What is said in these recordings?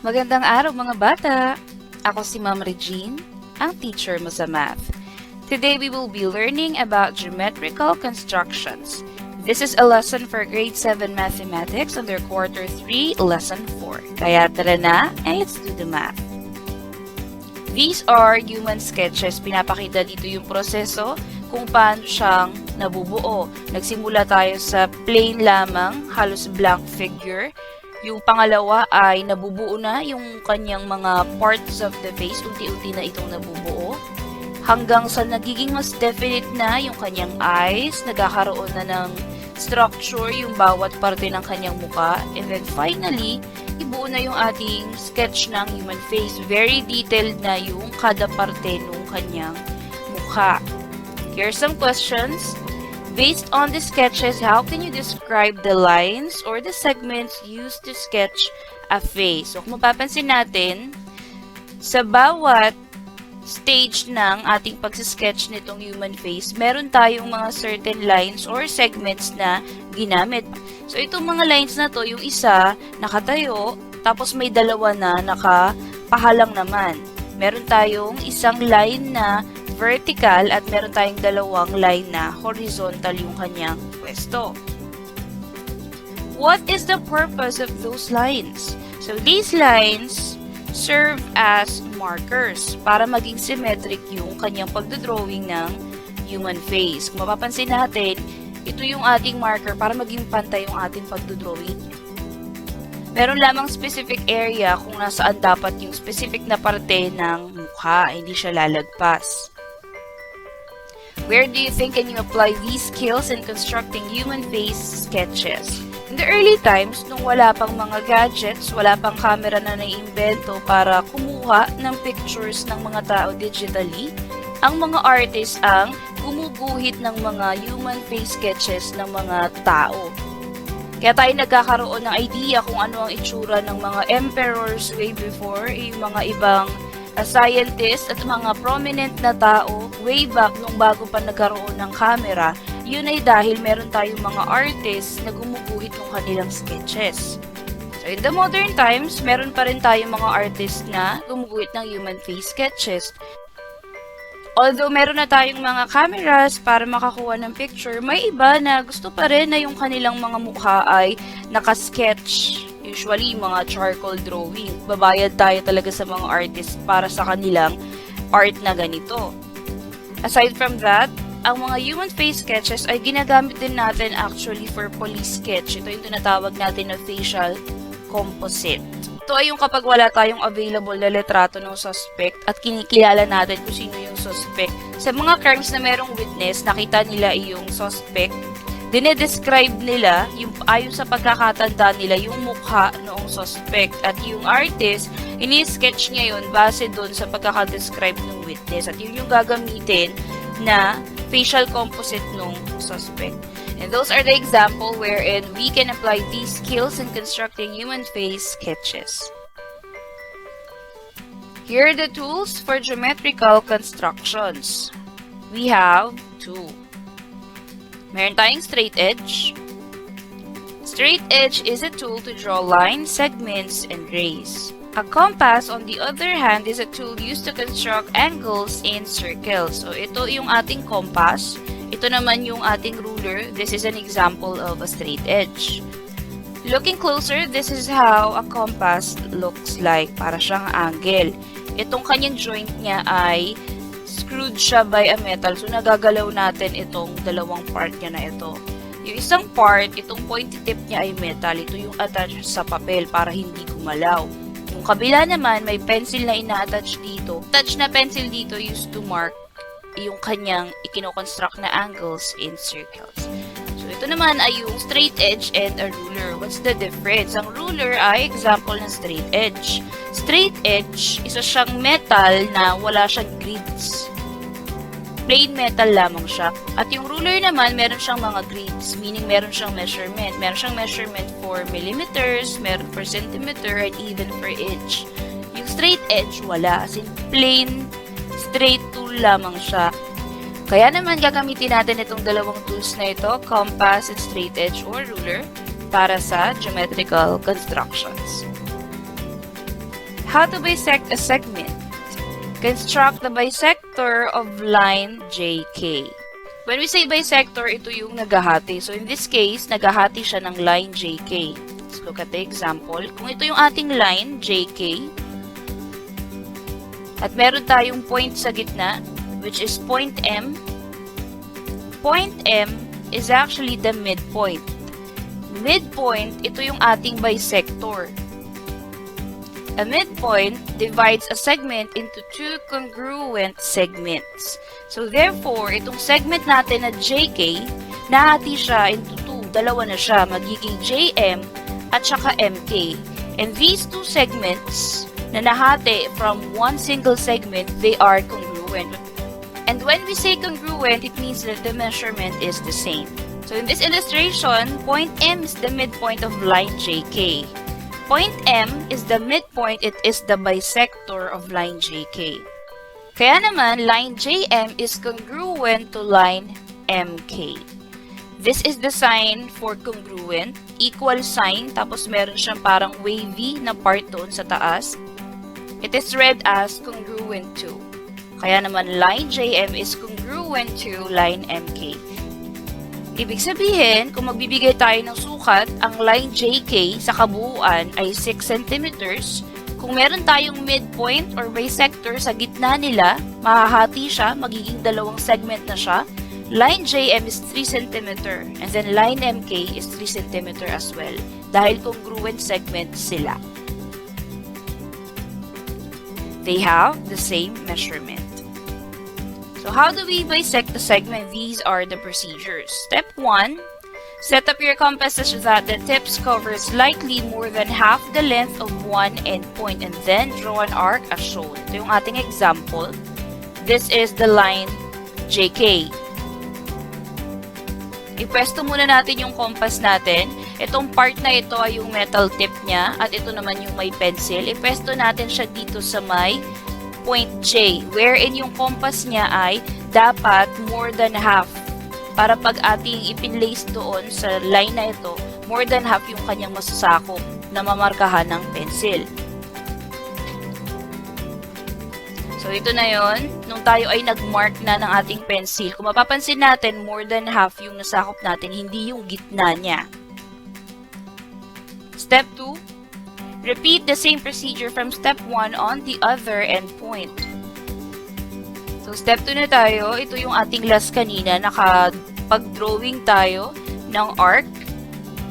Magandang araw mga bata! Ako si Ma'am Regine, ang teacher mo sa math. Today we will be learning about geometrical constructions. This is a lesson for grade 7 mathematics under quarter 3, lesson 4. Kaya tara na, and let's do the math. These are human sketches. Pinapakita dito yung proseso kung paano siyang nabubuo. Nagsimula tayo sa plain lamang, halos blank figure. Yung pangalawa ay nabubuo na yung kanyang mga parts of the face, unti-unti na itong nabubuo. Hanggang sa nagiging mas definite na yung kanyang eyes, nagkakaroon na ng structure yung bawat parte ng kanyang muka. And then finally, ibuo na yung ating sketch ng human face. Very detailed na yung kada parte ng kanyang mukha. Here are some questions. Based on the sketches, how can you describe the lines or the segments used to sketch a face? So, kung mapapansin natin, sa bawat stage ng ating pagsisketch nitong human face, meron tayong mga certain lines or segments na ginamit. So, itong mga lines na to, yung isa nakatayo, tapos may dalawa na nakapahalang naman. Meron tayong isang line na vertical at meron tayong dalawang line na horizontal yung kanyang pwesto. What is the purpose of those lines? So these lines serve as markers para maging symmetric yung kanyang pagdodrawing ng human face. Kung mapapansin natin, ito yung ating marker para maging pantay yung ating pagdodrawing. Meron lamang specific area kung nasaan dapat yung specific na parte ng mukha, hindi siya lalagpas. Where do you think can you apply these skills in constructing human face sketches? In the early times, nung wala pang mga gadgets, wala pang camera na naiimbento para kumuha ng pictures ng mga tao digitally, ang mga artists ang gumuguhit ng mga human face sketches ng mga tao. Kaya tayo nagkakaroon ng idea kung ano ang itsura ng mga emperors way before, yung mga ibang scientists at mga prominent na tao way back nung bago pa nagkaroon ng camera. Yun ay dahil meron tayong mga artists na gumuguhit ng kanilang sketches. So in the modern times, meron pa rin tayong mga artists na gumuguhit ng human face sketches. Although meron na tayong mga cameras para makakuha ng picture, may iba na gusto pa rin na yung kanilang mga mukha ay nakasketch. Usually, mga charcoal drawing. Babayad tayo talaga sa mga artists para sa kanilang art na ganito. Aside from that, ang mga human face sketches ay ginagamit din natin actually for police sketch. Ito yung tinatawag natin na facial composite. Ito ay yung kapag wala tayong available na litrato ng suspect at kinikilala natin kung sino yung suspect. Sa mga crimes na merong witness, nakita nila yung suspect, dinedescribe nila, yung ayon sa pagkakatanda nila, yung mukha noong suspect. At yung artist, ini-sketch niya yun base doon sa pagkakadescribe ng witness. At yun yung gagamitin na facial composite ng suspect. And those are the example wherein we can apply these skills in constructing human face sketches. Here are the tools for geometrical constructions. We have two. Meron tayong straightedge. Straightedge is a tool to draw lines, segments, and rays. A compass, on the other hand, is a tool used to construct angles in circles. So, ito yung ating compass. Ito naman yung ating ruler. This is an example of a straightedge. Looking closer, this is how a compass looks like. Para siyang angle. Itong kanyang joint niya ay screwed siya by a metal. So, nagagalaw natin itong dalawang part niya na ito. Yung isang part, itong pointy tip niya ay metal. Ito yung attached sa papel para hindi gumalaw. Yung kabila naman, may pencil na ina-attach dito. Attach na pencil dito used to mark yung kanyang ikinoconstruct na angles in circles. So, ito naman ay yung straight edge and a ruler. What's the difference? Ang ruler ay example ng straight edge. Straight edge, isa siyang metal na wala siyang grids. Plain metal lamang siya. At yung ruler naman, meron siyang mga grids, meaning meron siyang measurement. Meron siyang measurement for millimeters, meron for centimeter, and even for inch. Yung straight edge, wala. As in, plain, straight tool lamang siya. Kaya naman gagamitin natin itong dalawang tools na ito, compass and straightedge or ruler, para sa geometrical constructions. How to bisect a segment? Construct the bisector of line JK. When we say bisector, ito yung naghahati. So in this case, naghahati siya ng line JK. Let's look at the example. Kung ito yung ating line JK, at meron tayong point sa gitna, which is point M. Point M is actually the midpoint. Midpoint, ito yung ating bisector. A midpoint divides a segment into two congruent segments. So therefore, itong segment natin na JK, nahati siya into two. Dalawa na siya, magiging JM at saka MK. And these two segments na nahati from one single segment, they are congruent. And when we say congruent, it means that the measurement is the same. So in this illustration, point M is the midpoint of line JK. Point M is the midpoint, it is the bisector of line JK. Kaya naman, line JM is congruent to line MK. This is the sign for congruent, equal sign, tapos meron siyang parang wavy na part doon sa taas. It is read as congruent to. Kaya naman, line JM is congruent to line MK. Ibig sabihin, kung magbibigay tayo ng sukat, ang line JK sa kabuuan ay 6 cm. Kung meron tayong midpoint or bisector sa gitna nila, mahahati siya, magiging dalawang segment na siya. Line JM is 3 cm and then line MK is 3 cm as well dahil congruent segment sila. They have the same measurement. So how do we bisect the segment? These are the procedures. Step 1, set up your compass such that the tips cover slightly more than half the length of one endpoint and then draw an arc as shown. Ito yung ating example. This is the line JK. Ipwesto muna natin yung compass natin. Itong part na ito ay yung metal tip niya at ito naman yung may pencil. Ipwesto natin siya dito sa may point J, wherein yung compass niya ay dapat more than half. Para pag ating ipinlace doon sa line na ito, more than half yung kanyang masasakop na mamarkahan ng pencil. So ito na yon, nung tayo ay nag-mark na ng ating pencil, kung mapapansin natin, more than half yung nasakop natin, hindi yung gitna niya. Step 2, repeat the same procedure from step 1 on the other endpoint. So, step 2 na tayo. Ito yung ating last kanina. Nakapag-drawing tayo ng arc.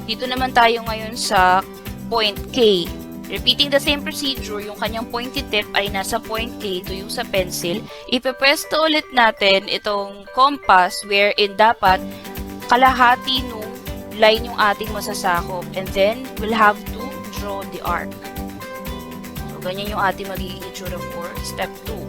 Dito naman tayo ngayon sa point K. Repeating the same procedure, yung kanyang pointy tip ay nasa point K. Ito yung sa pencil. Ipepwesto ulit natin itong compass wherein dapat kalahati nung line yung ating masasakop. And then, we'll have to draw the arc. So, ganyan yung ating magiging itsura for step 2.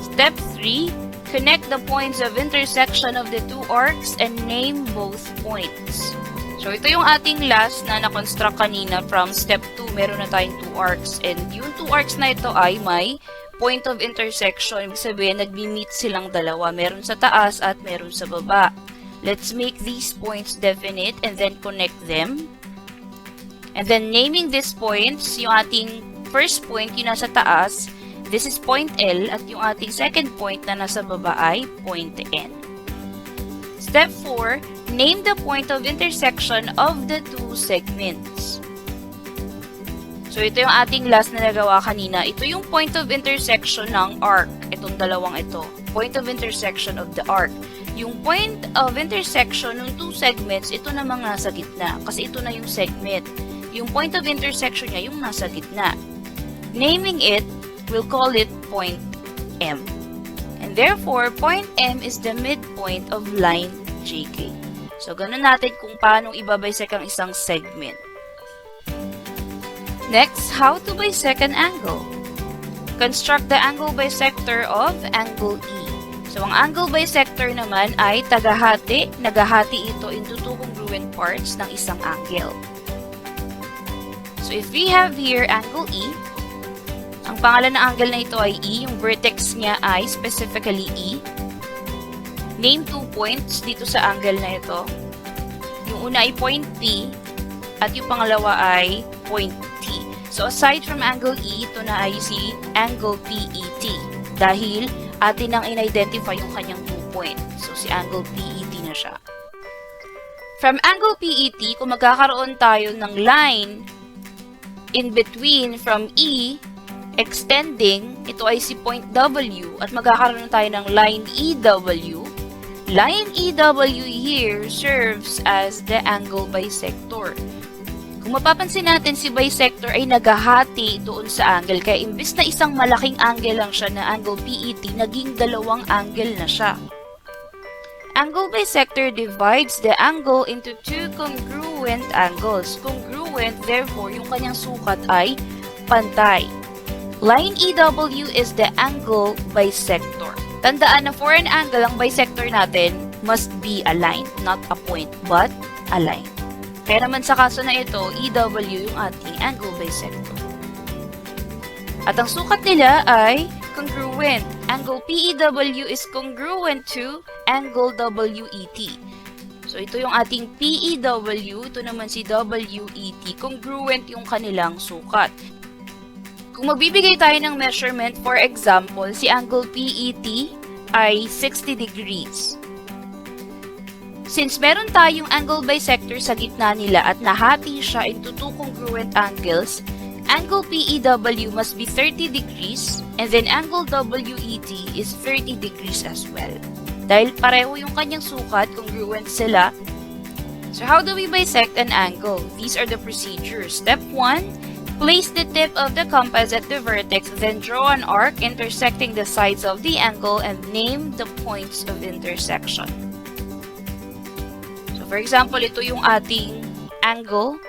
Step 3, connect the points of intersection of the two arcs and name both points. So, ito yung ating last na na-construct kanina from step 2. Meron na tayong two arcs. And yung two arcs na ito ay may point of intersection. Ibig sabihin, nagbi-meet silang dalawa. Meron sa taas at meron sa baba. Let's make these points definite and then connect them. And then, naming these points, yung ating first point, yung nasa taas, this is point L, at yung ating second point na nasa baba ay point N. Step 4, name the point of intersection of the two segments. So, ito yung ating last na nagawa kanina. Ito yung point of intersection ng arc. Itong dalawang ito. Point of intersection of the arc. Yung point of intersection ng two segments, ito namang nasa gitna. Kasi ito na yung segment. Yung point of intersection niya, yung nasa gitna. Naming it, we'll call it point M. And therefore, point M is the midpoint of line JK. So, ganun natin kung paano ibabisect ang isang segment. Next, how to bisect an angle. Construct the angle bisector of angle E. So, ang angle bisector naman ay tagahati. Nagahati ito into two congruent parts ng isang angle. So, if we have here angle E, ang pangalan ng angle na ito ay E, yung vertex niya ay specifically E. Name two points dito sa angle na ito. Yung una ay point P, at yung pangalawa ay point T. So aside from angle E, ito na ay si angle PET. Dahil atin nang in-identify yung kanyang 2 point. So si angle PET na siya. From angle PET, kung magkakaroon tayo ng line in between from E, extending, ito ay si point W, at magkakaroon tayo ng line EW. Line EW here serves as the angle bisector. Kung mapapansin natin, si bisector ay naghahati doon sa angle. Kaya imbis na isang malaking angle lang siya na angle PET, naging dalawang angle na siya. Angle bisector divides the angle into 2 congruent angles. Congruent, therefore, yung kanyang sukat ay pantay. Line EW is the angle bisector. Tandaan na for an angle, ang bisector natin must be a line, not a point, but a line. Kaya naman sa kaso na ito, EW yung ating angle bisector. At ang sukat nila ay congruent. Angle PEW is congruent to angle WET. So ito yung ating PEW, ito naman si WET. Congruent yung kanilang sukat. Kung magbibigay tayo ng measurement, for example, si angle PET ay 60 degrees. Since meron tayong angle bisector sa gitna nila at nahati siya into 2 congruent angles, angle PEW must be 30 degrees and then angle WET is 30 degrees as well. Dahil pareho yung kanyang sukat, congruent sila. So how do we bisect an angle? These are the procedures. Step 1, place the tip of the compass at the vertex, then draw an arc intersecting the sides of the angle and name the points of intersection. For example, ito yung ating angle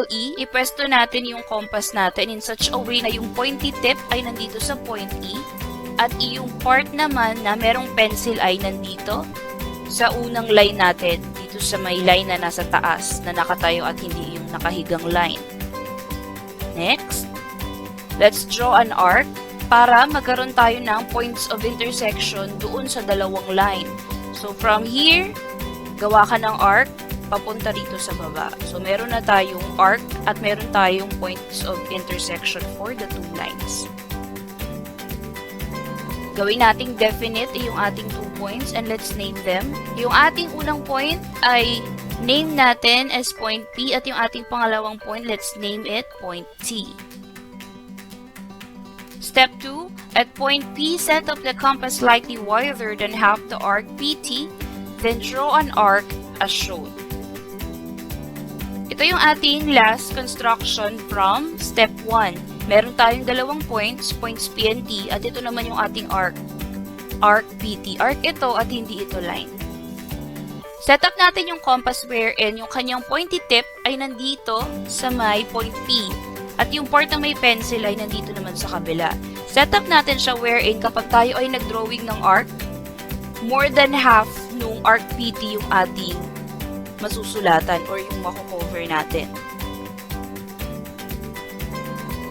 E. Ipwesto natin yung compass natin in such a way na yung pointy tip ay nandito sa point E at yung part naman na merong pencil ay nandito sa unang line natin, dito sa may line na nasa taas na nakatayo at hindi yung nakahigang line. Next, let's draw an arc para magkaroon tayo ng points of intersection doon sa dalawang line. So from here, gawa ka ng arc, papunta rito sa baba. So, meron na tayong arc at meron tayong points of intersection for the 2 lines. Gawin nating definite yung ating 2 points and let's name them. Yung ating unang point ay name natin as point P at yung ating pangalawang point, let's name it point T. Step 2, at point P, set up the compass slightly wider than half the arc PT. Then draw an arc as shown. Ito yung ating last construction from step 1. Meron tayong dalawang points P and T, at ito naman yung ating arc PT. Arc ito at hindi ito line. Set up natin yung compass wherein yung kanyang pointy tip ay nandito sa may point P. At yung part na may pencil ay nandito naman sa kabila. Set up natin siya wherein kapag tayo ay nagdrawing ng arc, more than half nung arc PT yung ating masusulatan or yung mako-cover natin.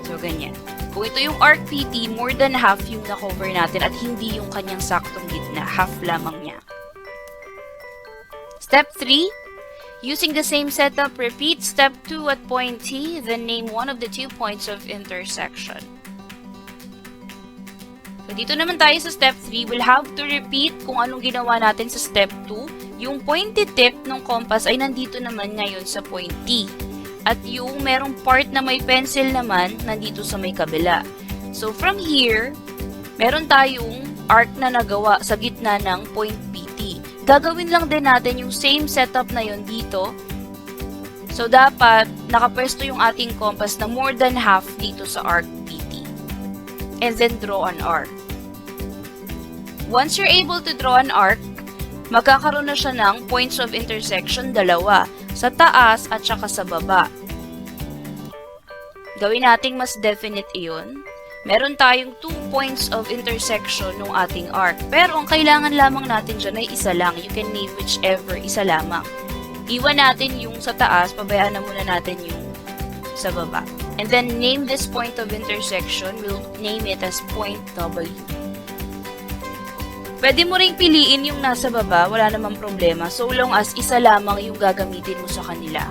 So, ganyan. Kung ito yung arc PT, more than half yung na-cover natin at hindi yung kanyang saktong gitna. Half lamang niya. Step 3, using the same setup, repeat step 2 at point T, then name one of the 2 points of intersection. So, dito naman tayo sa step 3, we'll have to repeat kung anong ginawa natin sa step 2. Yung pointy tip ng compass ay nandito naman ngayon sa point T. At yung merong part na may pencil naman, nandito sa may kabila. So, from here, meron tayong arc na nagawa sa gitna ng point PT. Gagawin lang din natin yung same setup na yun dito. So, dapat nakapwesto yung ating compass na more than half dito sa arc PT. And then, draw an arc. Once you're able to draw an arc, magkakaroon na siya ng points of intersection, dalawa, sa taas at saka sa baba. Gawin nating mas definite iyon. Meron tayong 2 points of intersection ng ating arc. Pero ang kailangan lamang natin dyan ay isa lang. You can name whichever, isa lamang. Iwan natin yung sa taas, pabayaan na muna natin yung sa baba. And then name this point of intersection. We'll name it as point W. Pwede mo ring piliin yung nasa baba, wala namang problema, so long as isa lamang yung gagamitin mo sa kanila.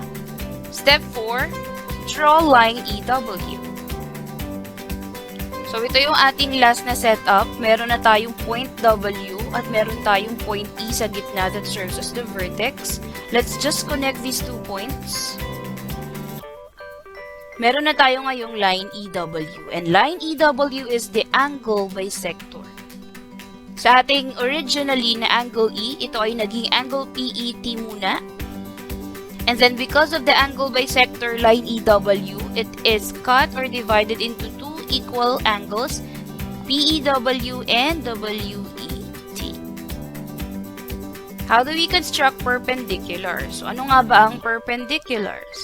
Step 4, draw line EW. So, ito yung ating last na setup. Meron na tayong point W at meron tayong point E sa gitna that serves as the vertex. Let's just connect these 2 points. Meron na tayo ngayong line EW. And line EW is the angle bisector. Sa ating originally na angle E, ito ay naging angle PET muna. And then because of the angle bisector line EW, it is cut or divided into 2 equal angles, PEW and WET. How do we construct perpendiculars? So, ano nga ba ang perpendiculars?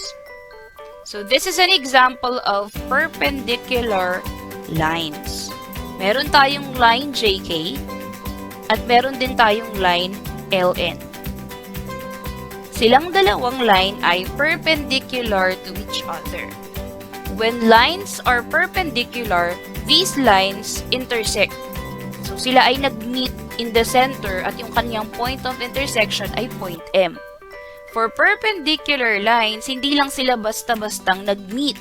So, this is an example of perpendicular lines. Meron tayong line JK at meron din tayong line LN. Silang dalawang line ay perpendicular to each other. When lines are perpendicular, these lines intersect. So, sila ay nag-meet in the center at yung kanyang point of intersection ay point M. For perpendicular lines, hindi lang sila basta-bastang nag-meet.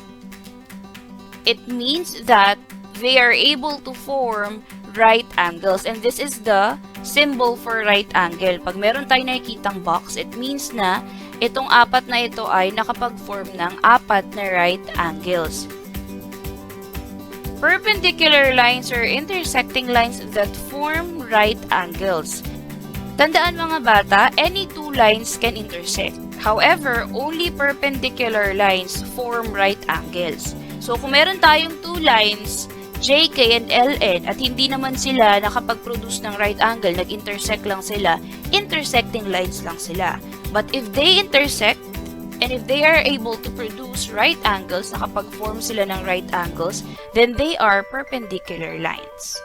It means that they are able to form right angles. And this is the symbol for right angle. Pag meron tayo nakikitang box, it means na itong apat na ito ay nakapag-form ng apat na right angles. Perpendicular lines are intersecting lines that form right angles. Tandaan mga bata, any two lines can intersect. However, only perpendicular lines form right angles. So kung meron tayong two lines, JK and LN, at hindi naman sila nakapag-produce ng right angle, nag-intersect lang sila, intersecting lines lang sila. But if they intersect, and if they are able to produce right angles, nakapag-form sila ng right angles, then they are perpendicular lines.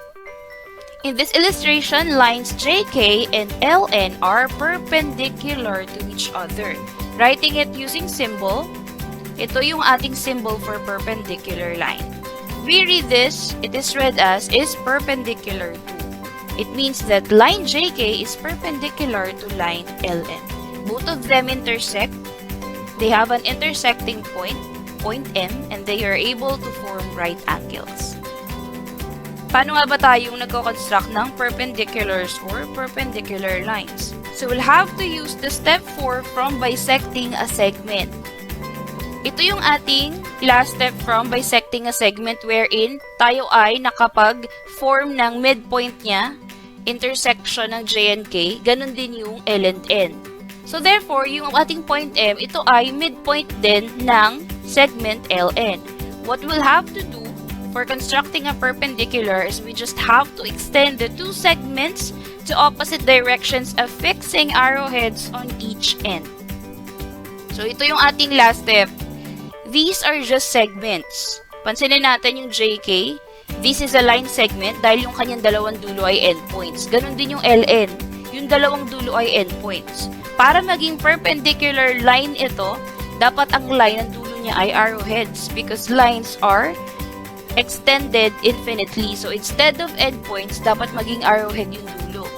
In this illustration, lines JK and LN are perpendicular to each other. Writing it using symbol, ito yung ating symbol for perpendicular line. We read this, it is read as is perpendicular to. It means that line JK is perpendicular to line LN. Both of them intersect. They have an intersecting point, point M, and they are able to form right angles. Paano nga ba tayong nagko-construct ng perpendiculars or perpendicular lines? So we'll have to use the step 4 from bisecting a segment. Ito yung ating last step from bisecting a segment wherein tayo ay nakapag-form ng midpoint niya, intersection ng J and K, ganun din yung L and N. So therefore, yung ating point M, ito ay midpoint din ng segment LN. What we'll have to do for constructing a perpendicular is we just have to extend the two segments to opposite directions, affixing arrowheads on each end. So ito yung ating last step. These are just segments. Pansinin natin yung JK. This is a line segment dahil yung kanyang dalawang dulo ay endpoints. Ganon din yung LN. Yung dalawang dulo ay endpoints. Para maging perpendicular line ito, dapat ang line ng dulo niya ay arrowheads because lines are extended infinitely. So instead of endpoints, dapat maging arrowhead yung dulo.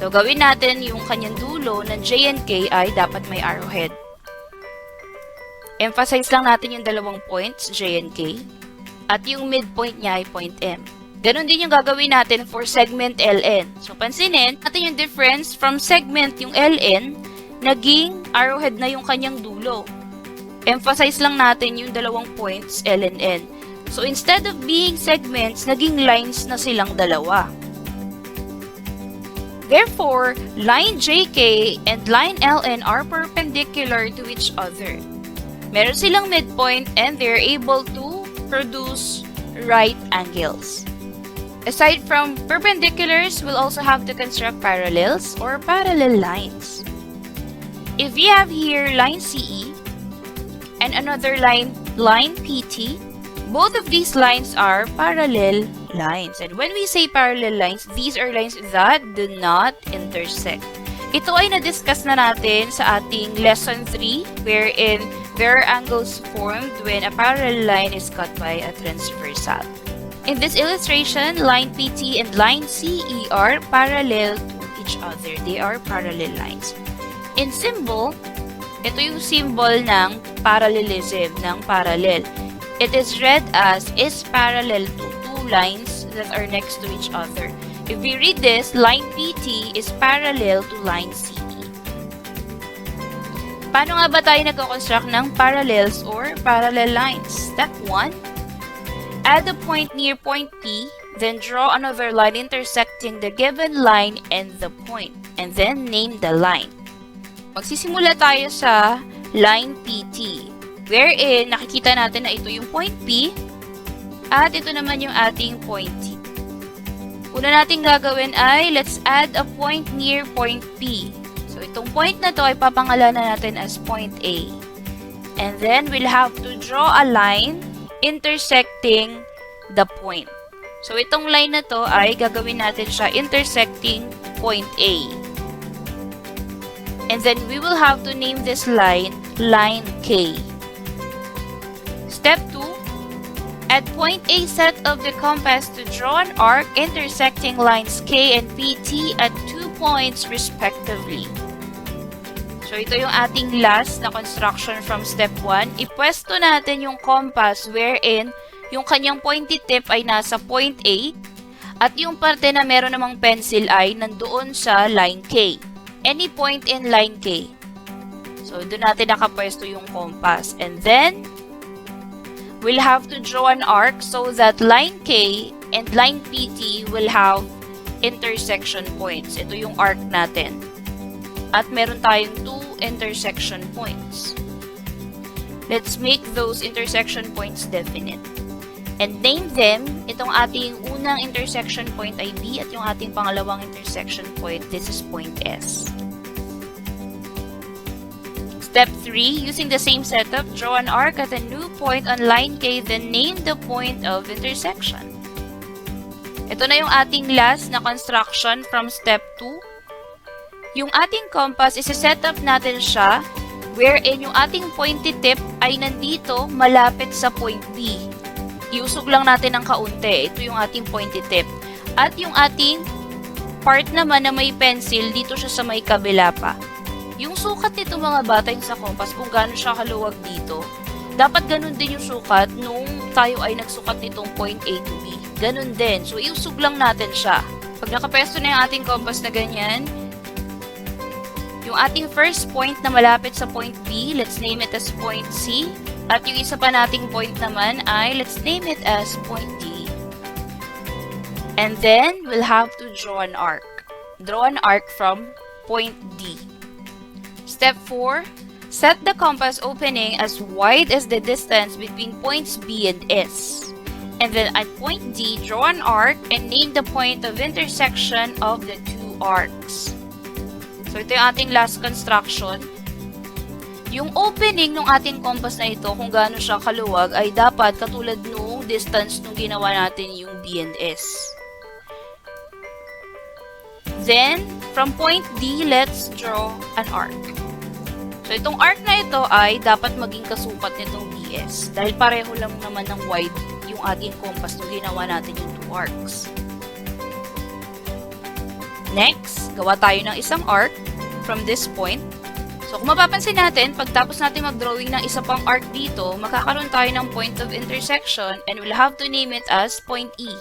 So gawin natin yung kanyang dulo ng J and K ay dapat may arrowhead. Emphasize lang natin yung dalawang points, J and K. At yung midpoint niya ay point M. Ganon din yung gagawin natin for segment LN. So, pansinin natin yung difference from segment yung LN, naging arrowhead na yung kanyang dulo. Emphasize lang natin yung dalawang points, L and N. So, instead of being segments, naging lines na silang dalawa. Therefore, line JK and line LN are perpendicular to each other. Meron silang midpoint and they're able to produce right angles. Aside from perpendiculars, we'll also have to construct parallels or parallel lines. If we have here line CE and another line PT, both of these lines are parallel lines. And when we say parallel lines, these are lines that do not intersect. Ito ay na-discuss na natin sa ating lesson 3 wherein there are angles formed when a parallel line is cut by a transversal. In this illustration, line PT and line CE are parallel to each other. They are parallel lines. In symbol, ito yung symbol ng parallelism, ng parallel. it is read as is parallel to two lines that are next to each other. If we read this, line PT is parallel to line CE. Paano nga ba tayo nagko-construct ng parallels or parallel lines? Step 1, add a point near point P, then draw another line intersecting the given line and the point, and then name the line. Magsisimula tayo sa line PT, wherein nakikita natin na ito yung point P, at ito naman yung ating point T. Una natin gagawin ay, let's add a point near point P. So, itong point na to ay papangalanan natin as point A. And then, we'll have to draw a line intersecting the point. So, itong line na to ay gagawin natin siya intersecting point A. And then, we will have to name this line, line K. Step 2, at point A, set of the compass to draw an arc intersecting lines K and PT at 2 points respectively. So, ito yung ating last na construction from step 1. Ipwesto natin yung compass wherein yung kanyang pointy tip ay nasa point A at yung parte na meron namang pencil ay nandoon sa line K. Any point in line K. So, doon natin nakapwesto yung compass. And then, we'll have to draw an arc so that line K and line PT will have intersection points. Ito yung arc natin. At meron tayong 2 intersection points. Let's make those intersection points definite. And name them. Itong ating unang intersection point ay B at yung ating pangalawang intersection point, this is point S. Step 3, using the same setup, draw an arc at a new point on line K, then name the point of intersection. Ito na yung ating last na construction from step 2. Yung ating compass, isi-set up natin siya wherein yung ating pointy tip ay nandito malapit sa point B. Iusog lang natin ng kaunti. Ito yung ating pointy tip. At yung ating part naman na may pencil, dito siya sa may kabila pa. Yung sukat nito mga bata yung sa compass, kung gaano siya kaluwag dito, dapat ganun din yung sukat nung tayo ay nagsukat nitong point A to B. Ganun din. So, iusog lang natin siya. Pag nakapesto na yung ating compass na ganyan, yung ating first point na malapit sa point B, let's name it as point C. At yung isa pa nating point naman ay, let's name it as point D. And then, we'll have to draw an arc. Draw an arc from point D. Step 4, set the compass opening as wide as the distance between points B and S. And then at point D, draw an arc and name the point of intersection of the two arcs. So, ito yung ating last construction. Yung opening ng ating compass na ito, kung gaano siya kaluwag, ay dapat katulad nung distance nung ginawa natin yung B and S. Then, from point D, let's draw an arc. So, itong arc na ito ay dapat maging kasukat nitong BS. Dahil pareho lang naman ng wide yung ating compass nung ginawa natin yung two arcs. Next, gawa tayo ng isang arc from this point. So, kung mapapansin natin, pagtapos natin mag-drawing ng isa pang arc dito, makakaroon tayo ng point of intersection and we'll have to name it as point E.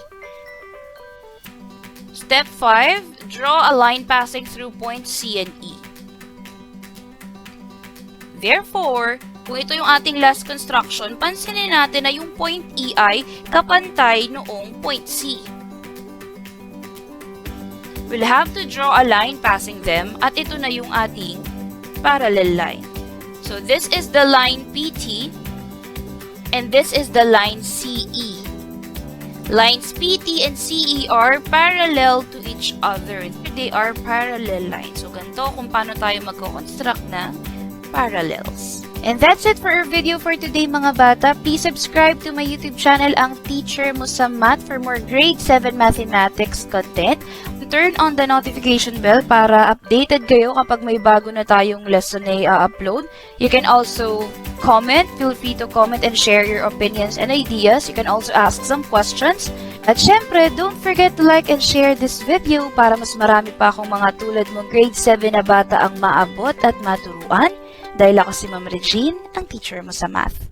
Step 5, draw a line passing through points C and E. Therefore, kung ito yung ating last construction, pansinin natin na yung point E ay kapantay noong point C. We'll have to draw a line passing them at ito na yung ating parallel line. So, this is the line PT and this is the line CE. Lines PT and CE are parallel to each other. They are parallel lines. So, ganito kung paano tayo mag-construct ng parallels. And that's it for our video for today mga bata. Please subscribe to my YouTube channel, ang Teacher Mo sa Math, for more grade 7 mathematics content. Turn on the notification bell para updated kayo kapag may bago na tayong lesson na i-upload. You can also comment. Feel free to comment and share your opinions and ideas. You can also ask some questions. At syempre, don't forget to like and share this video para mas marami pa akong mga tulad mong grade 7 na bata ang maabot at maturuan. Dahil ako si Ma'am Regine, ang teacher mo sa math.